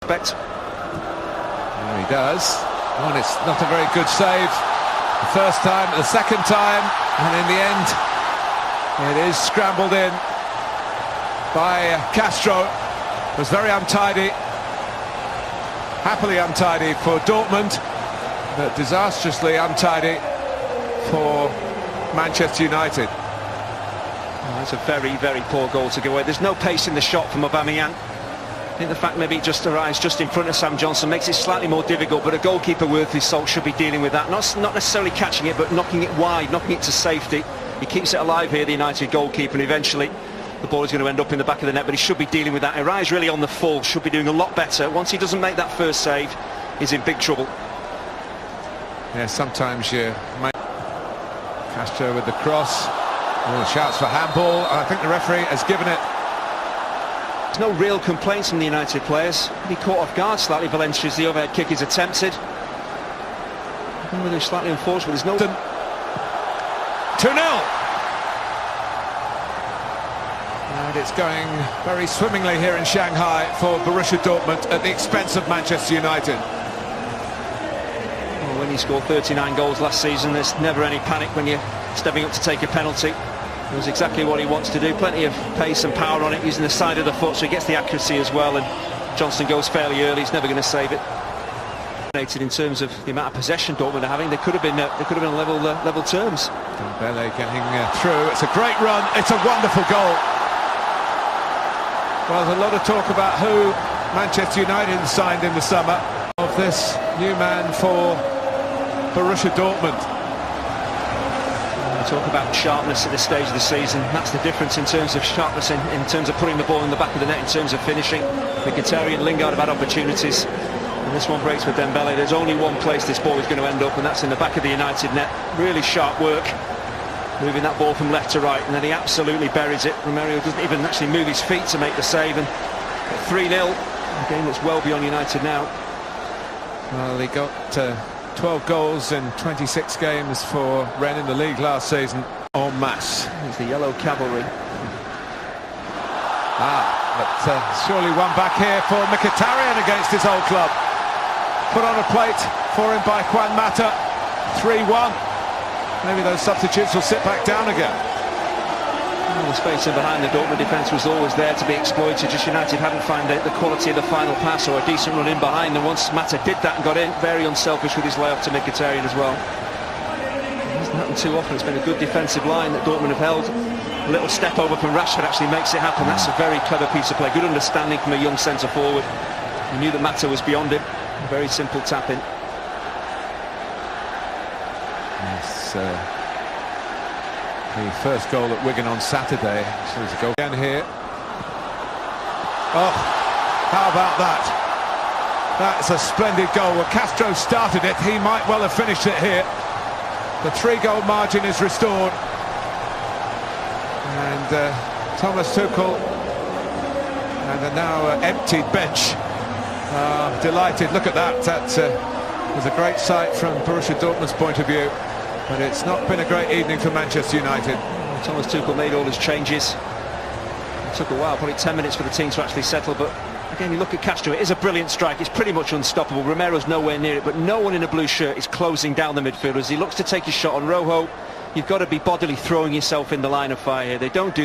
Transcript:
There he does. Oh, and it's not a very good save. The first time, the second time, and in the end, it is scrambled in by Castro. It was very untidy, happily untidy for Dortmund, but disastrously untidy for Manchester United. That's a very, very poor goal to give away. There's no pace in the shot from Aubameyang. I think the fact maybe it just arrives just in front of Sam Johnson makes it slightly more difficult, but a goalkeeper worth his salt should be dealing with that. Not necessarily catching it, but knocking it wide, knocking it to safety. He keeps it alive here, the United goalkeeper, and eventually the ball is going to end up in the back of the net, but he should be dealing with that. Arise really on the full, should be doing a lot better. Once he doesn't make that first save, he's in big trouble. Yeah, sometimes you might... Castro with the cross. Oh, shouts for handball, and I think the referee has given it. There's no real complaints from the United players. He caught off guard slightly, Valencia, as the overhead kick is attempted. I think whether it's slightly unfortunate, there's no... 2-0! And it's going very swimmingly here in Shanghai for Borussia Dortmund at the expense of Manchester United. Well, when you scored 39 goals last season, there's never any panic when you're stepping up to take a penalty. It was exactly what he wants to do. Plenty of pace and power on it, using the side of the foot, so he gets the accuracy as well. And Johnson goes fairly early. He's never going to save it. In terms of the amount of possession Dortmund are having, they could have been level terms. Dembele getting through. It's a great run. It's a wonderful goal. Well, there's a lot of talk about who Manchester United signed in the summer of this new man for Borussia Dortmund. Talk about sharpness at this stage of the season. That's the difference in terms of sharpness, in terms of putting the ball in the back of the net, in terms of finishing. Mkhitaryan and Lingard have had opportunities, and this one breaks with Dembele. There's only one place this ball is going to end up, and that's in the back of the United net. Really sharp work, moving that ball from left to right, and then he absolutely buries it. Romero doesn't even actually move his feet to make the save, and 3-0, a game that's well beyond United now. Well, he got 12 goals in 26 games for Rennes in the league last season, en masse. It's the yellow cavalry. But surely one back here for Mkhitaryan against his old club. Put on a plate for him by Juan Mata. 3-1. Maybe those substitutes will sit back down again. Well, the space in behind the Dortmund defence was always there to be exploited. Just United hadn't found the quality of the final pass or a decent run in behind. And once Mata did that and got in, very unselfish with his layoff to Mkhitaryan as well. It hasn't happened too often. It's been a good defensive line that Dortmund have held. A little step over from Rashford actually makes it happen. That's a very clever piece of play. Good understanding from a young centre forward. He knew that Mata was beyond him. A very simple tap in. Yes, the first goal at Wigan on Saturday. So there's a goal again here. Oh, how about that? That's a splendid goal. Well, Castro started it. He might well have finished it here. The 3-goal margin is restored. And Thomas Tuchel and a now emptied bench are delighted. Look at that. That was a great sight from Borussia Dortmund's point of view. But it's not been a great evening for Manchester United. Thomas Tuchel made all his changes. It took a while, probably 10 minutes for the team to actually settle, but again, you look at Castro, it is a brilliant strike. It's pretty much unstoppable. Romero's nowhere near it, but no one in a blue shirt is closing down the midfield as he looks to take his shot on Rojo. You've got to be bodily throwing yourself in the line of fire here. They don't do that.